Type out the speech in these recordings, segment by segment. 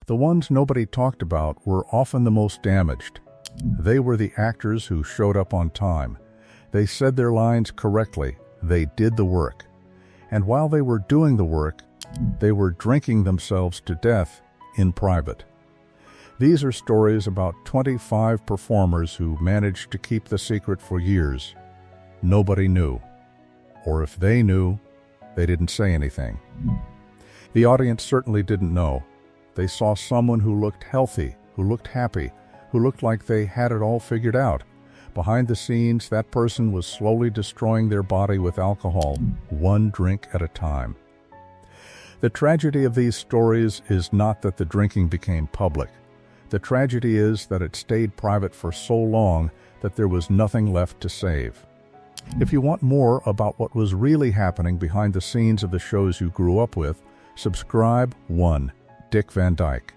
The ones nobody talked about were often the most damaged. They were the actors who showed up on time. They said their lines correctly. They did the work. And while they were doing the work, they were drinking themselves to death in private. These are stories about 25 performers who managed to keep the secret for years. Nobody knew. Or if they knew, they didn't say anything. The audience certainly didn't know. They saw someone who looked healthy, who looked happy, who looked like they had it all figured out. Behind the scenes, that person was slowly destroying their body with alcohol, one drink at a time. The tragedy of these stories is not that the drinking became public. The tragedy is that it stayed private for so long that there was nothing left to save. If you want more about what was really happening behind the scenes of the shows you grew up with, subscribe 1. Dick Van Dyke.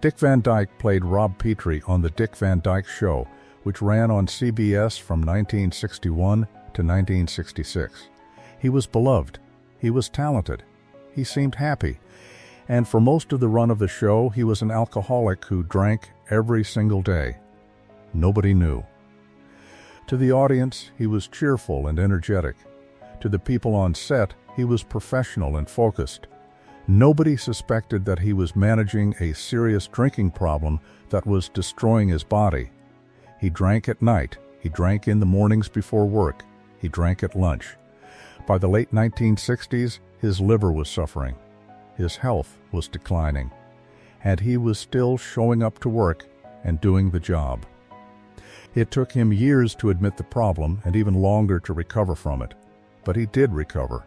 Dick Van Dyke played Rob Petrie on The Dick Van Dyke Show, which ran on CBS from 1961 to 1966. He was beloved. He was talented. He seemed happy. And for most of the run of the show, he was an alcoholic who drank every single day. Nobody knew. To the audience, he was cheerful and energetic. To the people on set, he was professional and focused. Nobody suspected that he was managing a serious drinking problem that was destroying his body. He drank at night. He drank in the mornings before work. He drank at lunch. By the late 1960s, his liver was suffering. His health was declining. And he was still showing up to work and doing the job. It took him years to admit the problem and even longer to recover from it. But he did recover.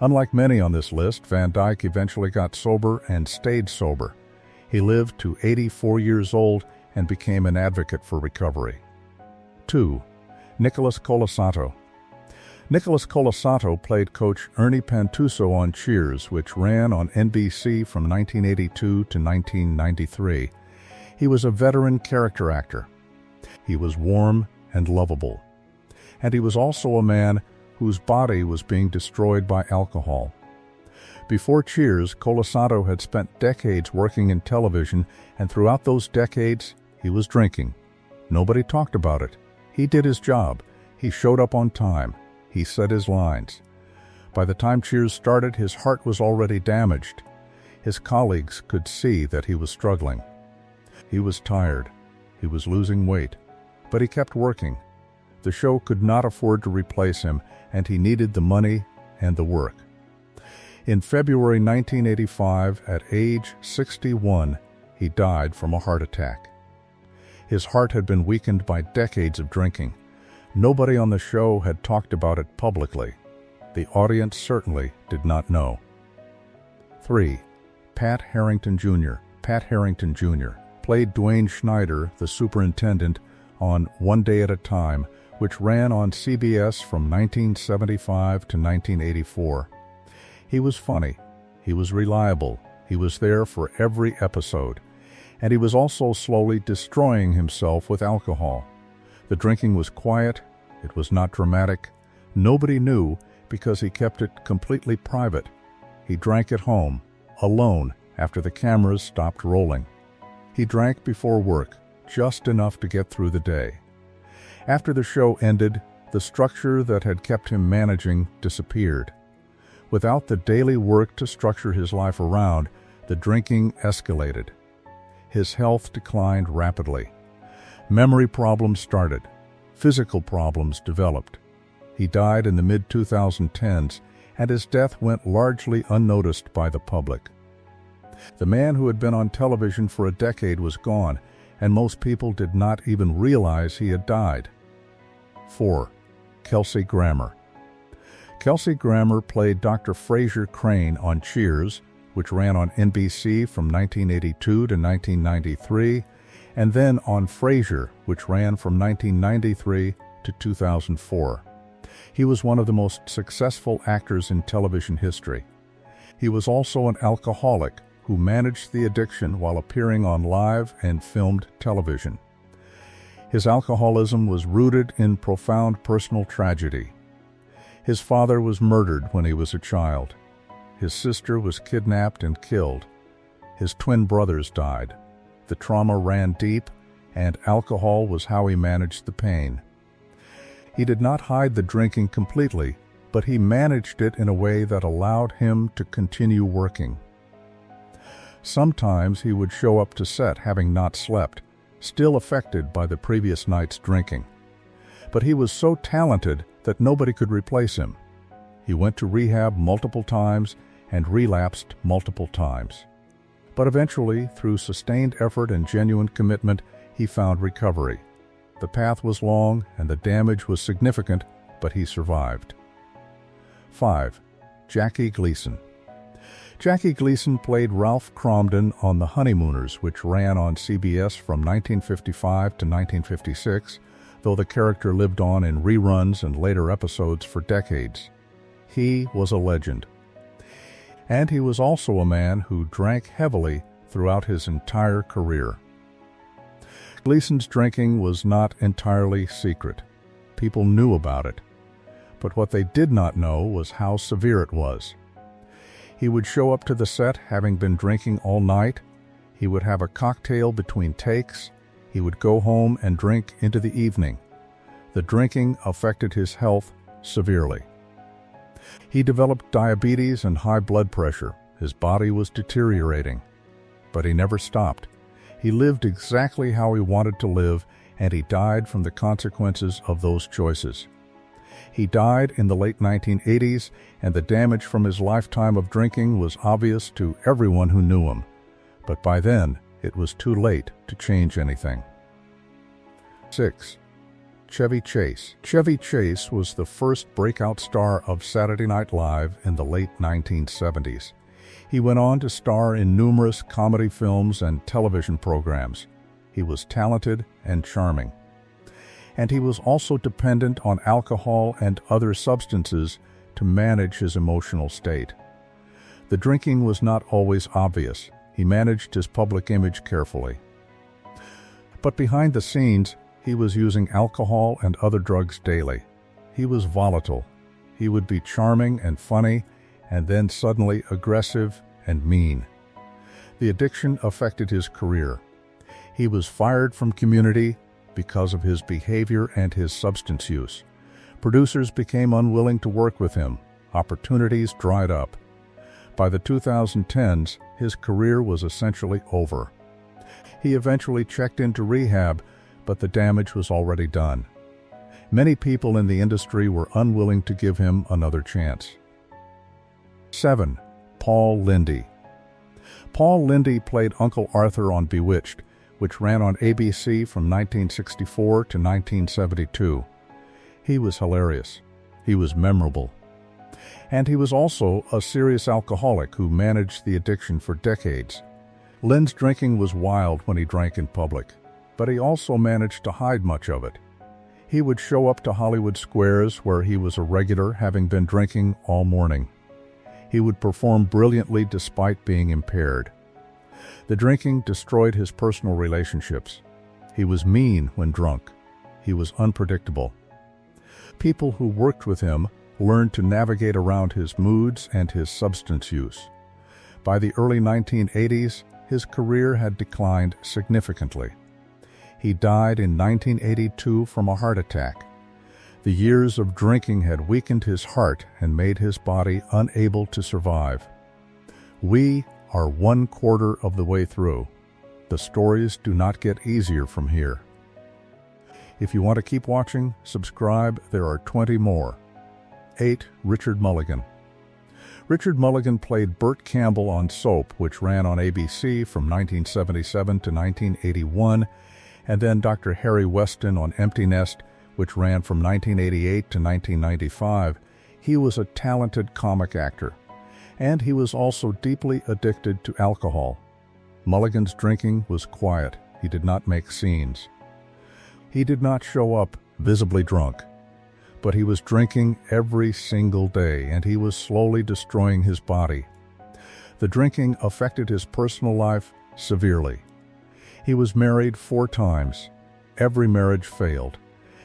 Unlike many on this list, Van Dyke eventually got sober and stayed sober. He lived to 84 years old and became an advocate for recovery. 2. Nicholas Colasanto. Nicholas Colasanto played Coach Ernie Pantuso on Cheers, which ran on NBC from 1982 to 1993. He was a veteran character actor. He was warm and lovable. And he was also a man whose body was being destroyed by alcohol. Before Cheers, Colasanto had spent decades working in television, and throughout those decades, he was drinking. Nobody talked about it. He did his job. He showed up on time. He said his lines. By the time Cheers started, his heart was already damaged. His colleagues could see that he was struggling. He was tired. He was losing weight. But he kept working. The show could not afford to replace him, and he needed the money and the work. In February 1985, at age 61, he died from a heart attack. His heart had been weakened by decades of drinking. Nobody on the show had talked about it publicly. The audience certainly did not know. 3. Pat Harrington Jr. Pat Harrington Jr. played Dwayne Schneider, the superintendent, on One Day at a Time, which ran on CBS from 1975 to 1984. He was funny. He was reliable. He was there for every episode. And he was also slowly destroying himself with alcohol. The drinking was quiet. It was not dramatic. Nobody knew because he kept it completely private. He drank at home, alone, after the cameras stopped rolling. He drank before work, just enough to get through the day. After the show ended, the structure that had kept him managing disappeared. Without the daily work to structure his life around, the drinking escalated. His health declined rapidly. Memory problems started. Physical problems developed. He died in the mid-2010s, and his death went largely unnoticed by the public. The man who had been on television for a decade was gone, and most people did not even realize he had died. 4. Kelsey Grammer. Kelsey Grammer played Dr. Fraser Crane on Cheers, which ran on NBC from 1982 to 1993, and then on Frasier, which ran from 1993 to 2004. He was one of the most successful actors in television history. He was also an alcoholic who managed the addiction while appearing on live and filmed television. His alcoholism was rooted in profound personal tragedy. His father was murdered when he was a child. His sister was kidnapped and killed. His twin brothers died. The trauma ran deep, and alcohol was how he managed the pain. He did not hide the drinking completely, but he managed it in a way that allowed him to continue working. Sometimes he would show up to set having not slept, still affected by the previous night's drinking. But he was so talented that nobody could replace him. He went to rehab multiple times and relapsed multiple times. But eventually, through sustained effort and genuine commitment, he found recovery. The path was long and the damage was significant, but he survived. 5. Jackie Gleason. Jackie Gleason played Ralph Cromden on The Honeymooners, which ran on CBS from 1955 to 1956, though the character lived on in reruns and later episodes for decades. He was a legend. And he was also a man who drank heavily throughout his entire career. Gleason's drinking was not entirely secret. People knew about it. But what they did not know was how severe it was. He would show up to the set having been drinking all night. He would have a cocktail between takes. He would go home and drink into the evening. The drinking affected his health severely. He developed diabetes and high blood pressure. His body was deteriorating. But he never stopped. He lived exactly how he wanted to live, and he died from the consequences of those choices. He died in the late 1980s, and the damage from his lifetime of drinking was obvious to everyone who knew him. But by then, it was too late to change anything. 6. Chevy Chase. Chevy Chase was the first breakout star of Saturday Night Live in the late 1970s. He went on to star in numerous comedy films and television programs. He was talented and charming. And he was also dependent on alcohol and other substances to manage his emotional state. The drinking was not always obvious. He managed his public image carefully. But behind the scenes, he was using alcohol and other drugs daily. He was volatile. He would be charming and funny, and then suddenly aggressive and mean. The addiction affected his career. He was fired from Community because of his behavior and his substance use. Producers became unwilling to work with him. Opportunities dried up. By the 2010s, his career was essentially over. He eventually checked into rehab, but the damage was already done. Many people in the industry were unwilling to give him another chance. 7. Paul Lindy. Paul Lindy played Uncle Arthur on Bewitched, which ran on ABC from 1964 to 1972. He was hilarious. He was memorable. And he was also a serious alcoholic who managed the addiction for decades. Lynn's drinking was wild when he drank in public, but he also managed to hide much of it. He would show up to Hollywood Squares where he was a regular, having been drinking all morning. He would perform brilliantly despite being impaired. The drinking destroyed his personal relationships. He was mean when drunk. He was unpredictable. People who worked with him learned to navigate around his moods and his substance use. By the early 1980s, his career had declined significantly. He died in 1982 from a heart attack. The years of drinking had weakened his heart and made his body unable to survive. We are 1/4 of the way through. The stories do not get easier from here. If you want to keep watching, subscribe. There are 20 more. 8. Richard Mulligan. Richard Mulligan played Burt Campbell on Soap, which ran on ABC from 1977 to 1981, and then Dr. Harry Weston on Empty Nest, which ran from 1988 to 1995. He was a talented comic actor, and he was also deeply addicted to alcohol. Mulligan's drinking was quiet. He did not make scenes. He did not show up visibly drunk, but he was drinking every single day, and he was slowly destroying his body. The drinking affected his personal life severely. He was married 4 times. Every marriage failed.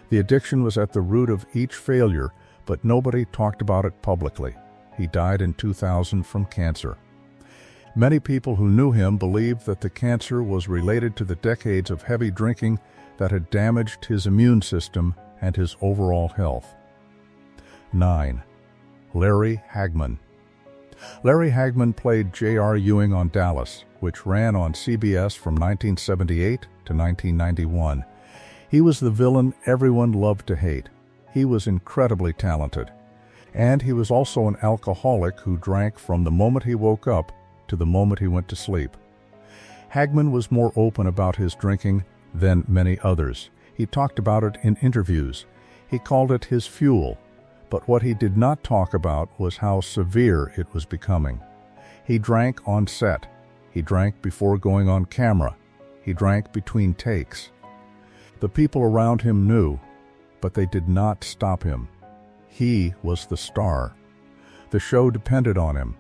The addiction was at the root of each failure, but nobody talked about it publicly. He died in 2000 from cancer. Many people who knew him believed that the cancer was related to the decades of heavy drinking that had damaged his immune system and his overall health. 9. Larry Hagman. Larry Hagman played J.R. Ewing on Dallas, which ran on CBS from 1978 to 1991. He was the villain everyone loved to hate. He was incredibly talented. And he was also an alcoholic who drank from the moment he woke up to the moment he went to sleep. Hagman was more open about his drinking than many others. He talked about it in interviews. He called it his fuel. But what he did not talk about was how severe it was becoming. He drank on set. He drank before going on camera. He drank between takes. The people around him knew, but they did not stop him. He was the star. The show depended on him.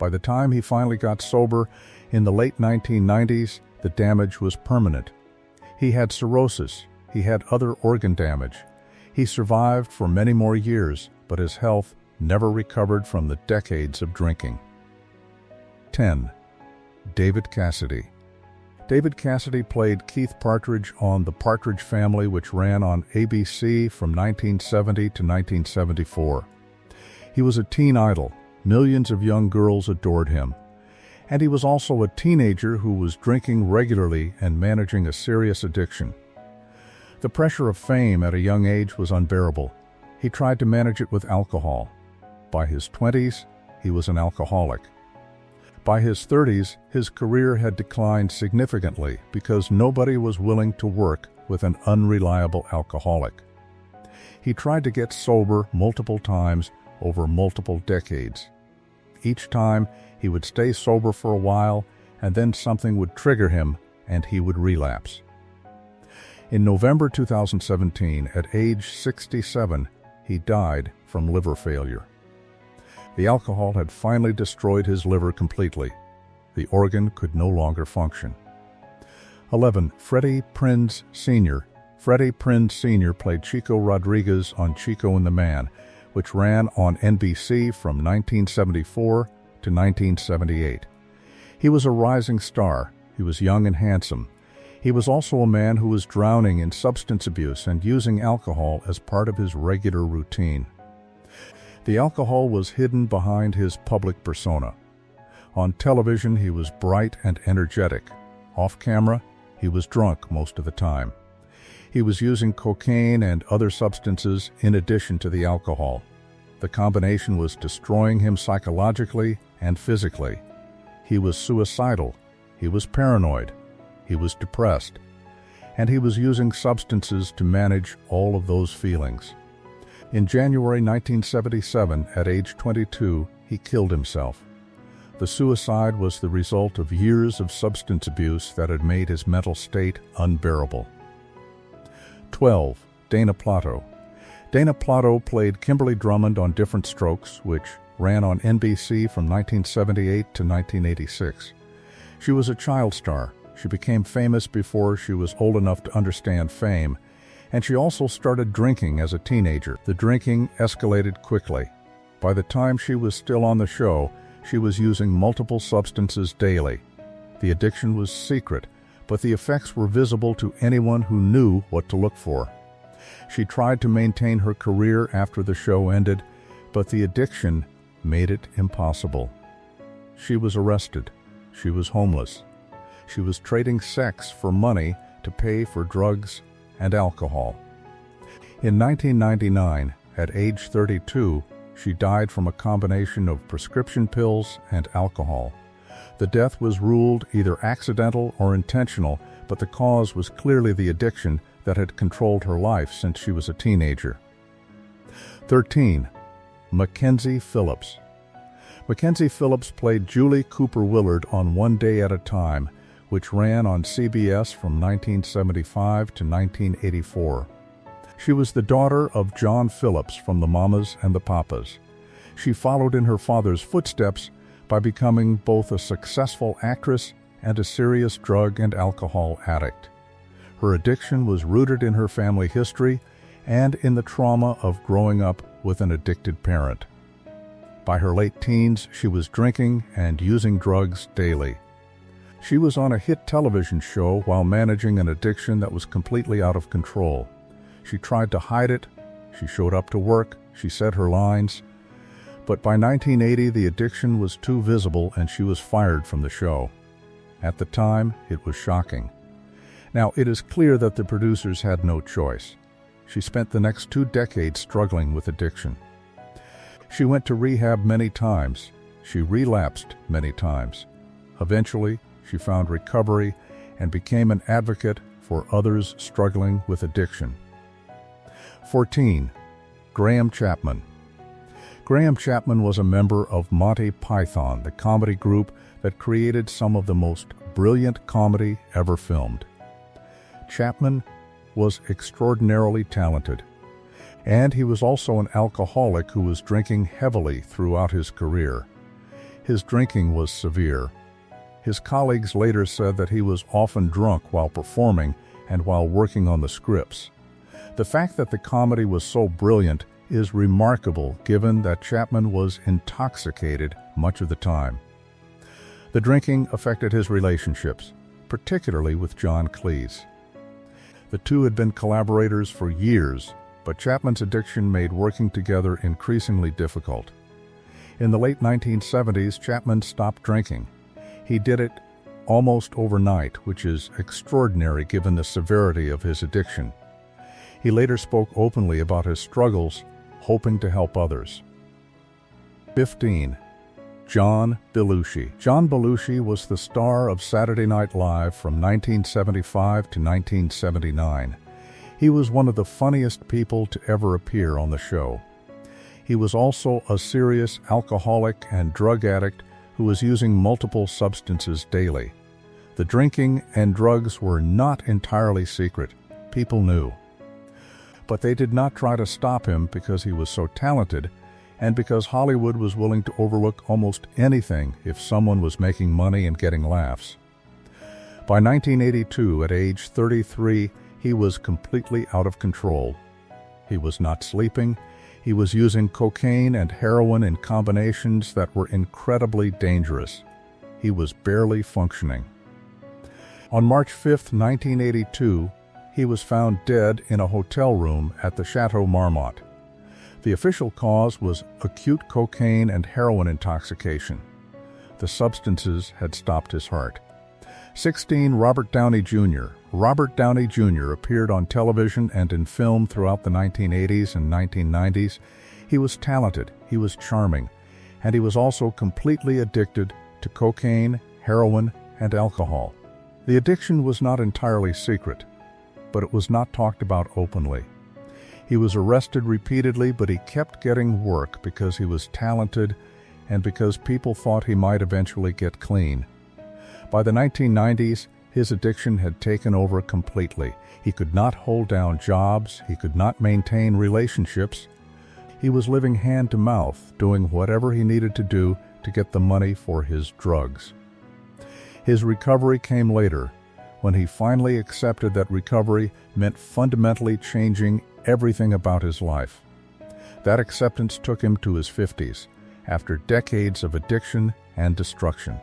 By the time he finally got sober in the late 1990s, the damage was permanent. He had cirrhosis. He had other organ damage. He survived for many more years, but his health never recovered from the decades of drinking. 10. David Cassidy. David Cassidy played Keith Partridge on The Partridge Family, which ran on ABC from 1970 to 1974. He was a teen idol. Millions of young girls adored him. And he was also a teenager who was drinking regularly and managing a serious addiction. The pressure of fame at a young age was unbearable. He tried to manage it with alcohol. By his 20s, he was an alcoholic. By his 30s, his career had declined significantly because nobody was willing to work with an unreliable alcoholic. He tried to get sober multiple times over multiple decades. Each time, he would stay sober for a while, and then something would trigger him, and he would relapse. In November 2017, at age 67, he died from liver failure. The alcohol had finally destroyed his liver completely. The organ could no longer function. 11. Freddie Prinze Sr. Freddie Prinze Sr. played Chico Rodriguez on Chico and the Man, which ran on NBC from 1974 to 1978. He was a rising star. He was young and handsome. He was also a man who was drowning in substance abuse and using alcohol as part of his regular routine. The alcohol was hidden behind his public persona. On television, he was bright and energetic. Off camera, he was drunk most of the time. He was using cocaine and other substances in addition to the alcohol. The combination was destroying him psychologically and physically. He was suicidal. He was paranoid. He was depressed. And he was using substances to manage all of those feelings. In January 1977, at age 22, he killed himself. The suicide was the result of years of substance abuse that had made his mental state unbearable. 12. Dana Plato. Dana Plato played Kimberly Drummond on Different Strokes, which ran on NBC from 1978 to 1986. She was a child star. She became famous before she was old enough to understand fame, and she also started drinking as a teenager. The drinking escalated quickly. By the time she was still on the show, she was using multiple substances daily. The addiction was secret, but the effects were visible to anyone who knew what to look for. She tried to maintain her career after the show ended, but the addiction made it impossible. She was arrested. She was homeless. She was trading sex for money to pay for drugs and alcohol. In 1999, at age 32, she died from a combination of prescription pills and alcohol. The death was ruled either accidental or intentional, but the cause was clearly the addiction that had controlled her life since she was a teenager. 13. Mackenzie Phillips. Mackenzie Phillips played Julie Cooper Willard on One Day at a Time, which ran on CBS from 1975 to 1984. She was the daughter of John Phillips from the Mamas and the Papas. She followed in her father's footsteps by becoming both a successful actress and a serious drug and alcohol addict. Her addiction was rooted in her family history and in the trauma of growing up with an addicted parent. By her late teens, she was drinking and using drugs daily. She was on a hit television show while managing an addiction that was completely out of control. She tried to hide it, she showed up to work, she said her lines, but by 1980 the addiction was too visible and she was fired from the show. At the time, it was shocking. Now, it is clear that the producers had no choice. She spent the next 2 decades struggling with addiction. She went to rehab many times. She relapsed many times. Eventually, she found recovery and became an advocate for others struggling with addiction. 14. Graham Chapman. Graham Chapman was a member of Monty Python, the comedy group that created some of the most brilliant comedy ever filmed. Chapman was extraordinarily talented, and he was also an alcoholic who was drinking heavily throughout his career. His drinking was severe. His colleagues later said that he was often drunk while performing and while working on the scripts. The fact that the comedy was so brilliant is remarkable given that Chapman was intoxicated much of the time. The drinking affected his relationships, particularly with John Cleese. The two had been collaborators for years, but Chapman's addiction made working together increasingly difficult. In the late 1970s, Chapman stopped drinking. He did it almost overnight, which is extraordinary given the severity of his addiction. He later spoke openly about his struggles, hoping to help others. 15. John Belushi. John Belushi was the star of Saturday Night Live from 1975 to 1979. He was one of the funniest people to ever appear on the show. He was also a serious alcoholic and drug addict who was using multiple substances daily. The drinking and drugs were not entirely secret. People knew. But they did not try to stop him because he was so talented and because Hollywood was willing to overlook almost anything if someone was making money and getting laughs. By 1982, at age 33, he was completely out of control. He was not sleeping. He was using cocaine and heroin in combinations that were incredibly dangerous. He was barely functioning. On March 5, 1982, he was found dead in a hotel room at the Chateau Marmont. The official cause was acute cocaine and heroin intoxication. The substances had stopped his heart. 16. Robert Downey Jr. Robert Downey Jr. appeared on television and in film throughout the 1980s and 1990s. He was talented, he was charming, and he was also completely addicted to cocaine, heroin, and alcohol. The addiction was not entirely secret, but it was not talked about openly. He was arrested repeatedly, but he kept getting work because he was talented and because people thought he might eventually get clean. By the 1990s, his addiction had taken over completely. He could not hold down jobs, he could not maintain relationships. He was living hand to mouth, doing whatever he needed to do to get the money for his drugs. His recovery came later, when he finally accepted that recovery meant fundamentally changing everything about his life. That acceptance took him to his 50s, after decades of addiction and destruction.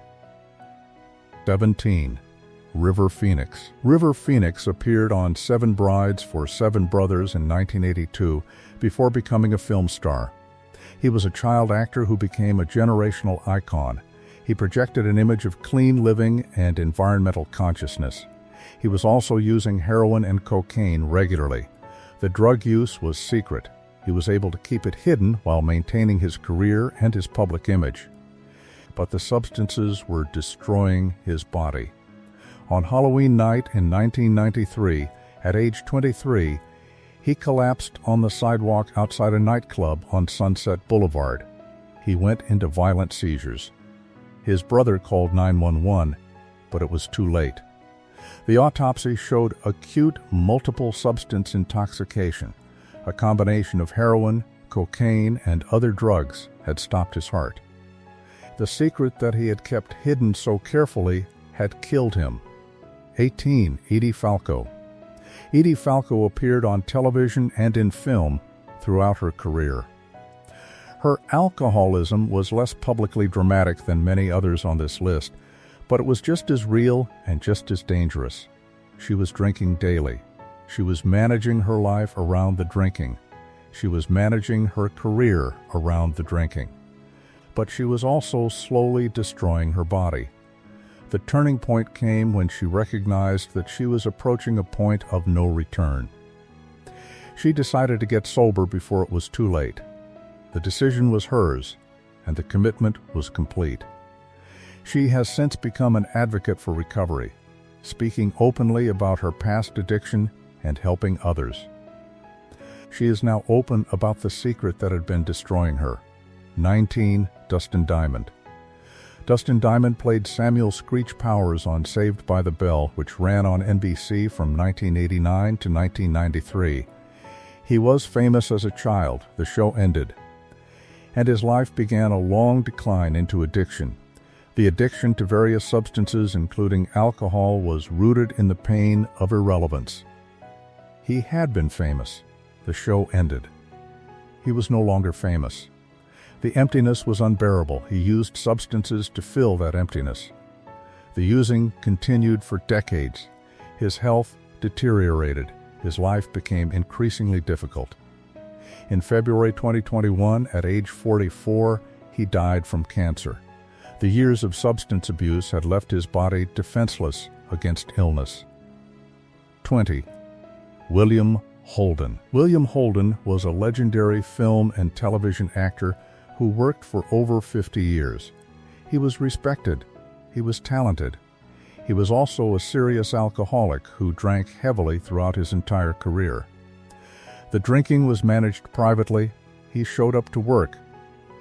17. River Phoenix. River Phoenix appeared on 7 Brides for 7 Brothers in 1982 before becoming a film star. He was a child actor who became a generational icon. He projected an image of clean living and environmental consciousness. He was also using heroin and cocaine regularly. The drug use was secret. He was able to keep it hidden while maintaining his career and his public image. But the substances were destroying his body. On Halloween night in 1993, at age 23, he collapsed on the sidewalk outside a nightclub on Sunset Boulevard. He went into violent seizures. His brother called 911, but it was too late. The autopsy showed acute multiple substance intoxication. A combination of heroin, cocaine, and other drugs had stopped his heart. The secret that he had kept hidden so carefully had killed him. 18. Edie Falco. Edie Falco appeared on television and in film throughout her career. Her alcoholism was less publicly dramatic than many others on this list, but it was just as real and just as dangerous. She was drinking daily. She was managing her life around the drinking. She was managing her career around the drinking. But she was also slowly destroying her body. The turning point came when she recognized that she was approaching a point of no return. She decided to get sober before it was too late. The decision was hers, and the commitment was complete. She has since become an advocate for recovery, speaking openly about her past addiction and helping others. She is now open about the secret that had been destroying her. 19. Dustin Diamond. Dustin Diamond played Samuel Screech Powers on Saved by the Bell, which ran on NBC from 1989 to 1993. He was famous as a child. The show ended, and his life began a long decline into addiction. The addiction to various substances, including alcohol, was rooted in the pain of irrelevance. He had been famous. The show ended. He was no longer famous. The emptiness was unbearable. He used substances to fill that emptiness. The using continued for decades. His health deteriorated. His life became increasingly difficult. In February 2021, at age 44, he died from cancer. The years of substance abuse had left his body defenseless against illness. 20. William Holden. William Holden was a legendary film and television actor who worked for over 50 years. He was respected. He was talented. He was also a serious alcoholic who drank heavily throughout his entire career. The drinking was managed privately. He showed up to work.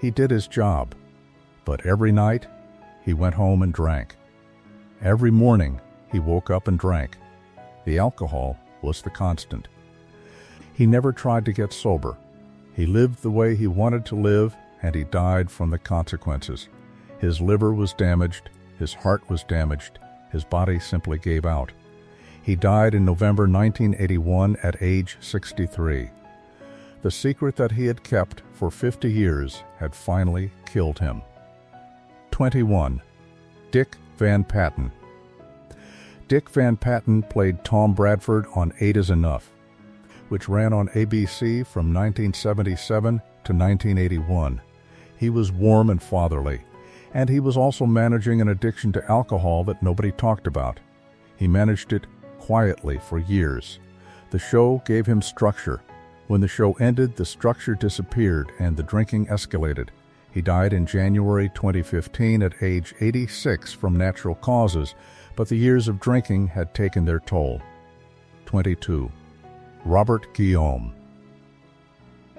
He did his job. But every night, he went home and drank. Every morning, he woke up and drank. The alcohol was the constant. He never tried to get sober. He lived the way he wanted to live, and he died from the consequences. His liver was damaged, his heart was damaged, his body simply gave out. He died in November 1981 at age 63. The secret that he had kept for 50 years had finally killed him. 21. Dick Van Patten. Dick Van Patten played Tom Bradford on 8 is Enough, which ran on ABC from 1977 to 1981. He was warm and fatherly, and he was also managing an addiction to alcohol that nobody talked about. He managed it quietly for years. The show gave him structure. When the show ended, the structure disappeared and the drinking escalated. He died in January 2015 at age 86 from natural causes, but the years of drinking had taken their toll. 22. Robert Guillaume.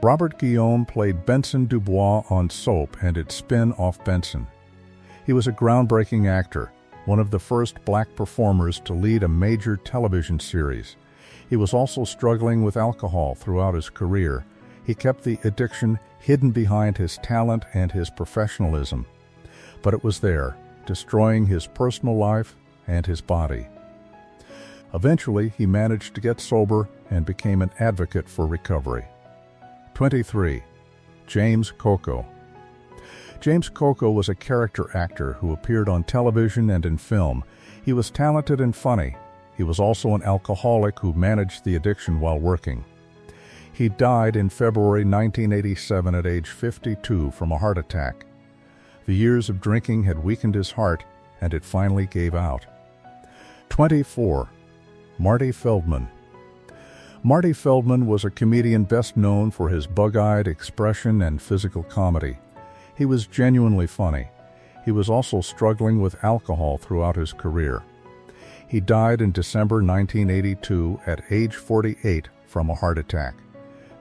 Robert Guillaume played Benson Dubois on Soap and its spin-off Benson. He was a groundbreaking actor, one of the first black performers to lead a major television series. He was also struggling with alcohol throughout his career. He kept the addiction hidden behind his talent and his professionalism. But it was there, destroying his personal life and his body. Eventually, he managed to get sober and became an advocate for recovery. 23. James Coco. James Coco was a character actor who appeared on television and in film. He was talented and funny. He was also an alcoholic who managed the addiction while working. He died in February 1987 at age 52 from a heart attack. The years of drinking had weakened his heart, and it finally gave out. 24. Marty Feldman. Marty Feldman was a comedian best known for his bug-eyed expression and physical comedy. He was genuinely funny. He was also struggling with alcohol throughout his career. He died in December 1982 at age 48 from a heart attack.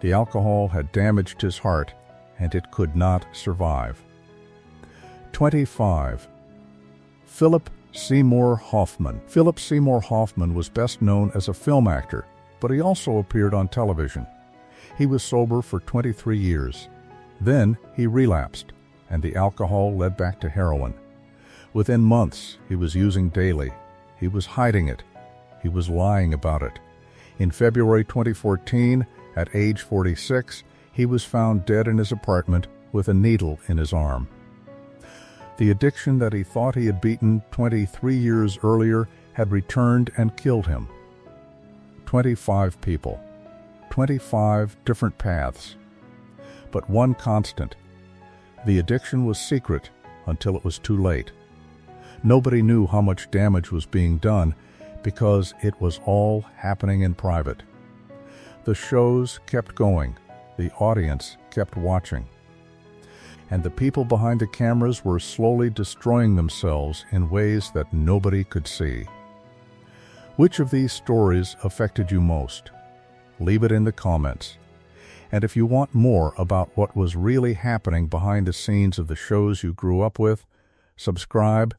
The alcohol had damaged his heart, and it could not survive. 25. Philip Seymour Hoffman. Philip Seymour Hoffman was best known as a film actor, but he also appeared on television. He was sober for 23 years. Then he relapsed, and the alcohol led back to heroin. Within months, he was using daily. He was hiding it. He was lying about it. In February 2014, at age 46, he was found dead in his apartment with a needle in his arm. The addiction that he thought he had beaten 23 years earlier had returned and killed him. 25 people, 25 different paths. But one constant: the addiction was secret until it was too late. Nobody knew how much damage was being done because it was all happening in private. The shows kept going, the audience kept watching, and the people behind the cameras were slowly destroying themselves in ways that nobody could see. Which of these stories affected you most? Leave it in the comments. And if you want more about what was really happening behind the scenes of the shows you grew up with, subscribe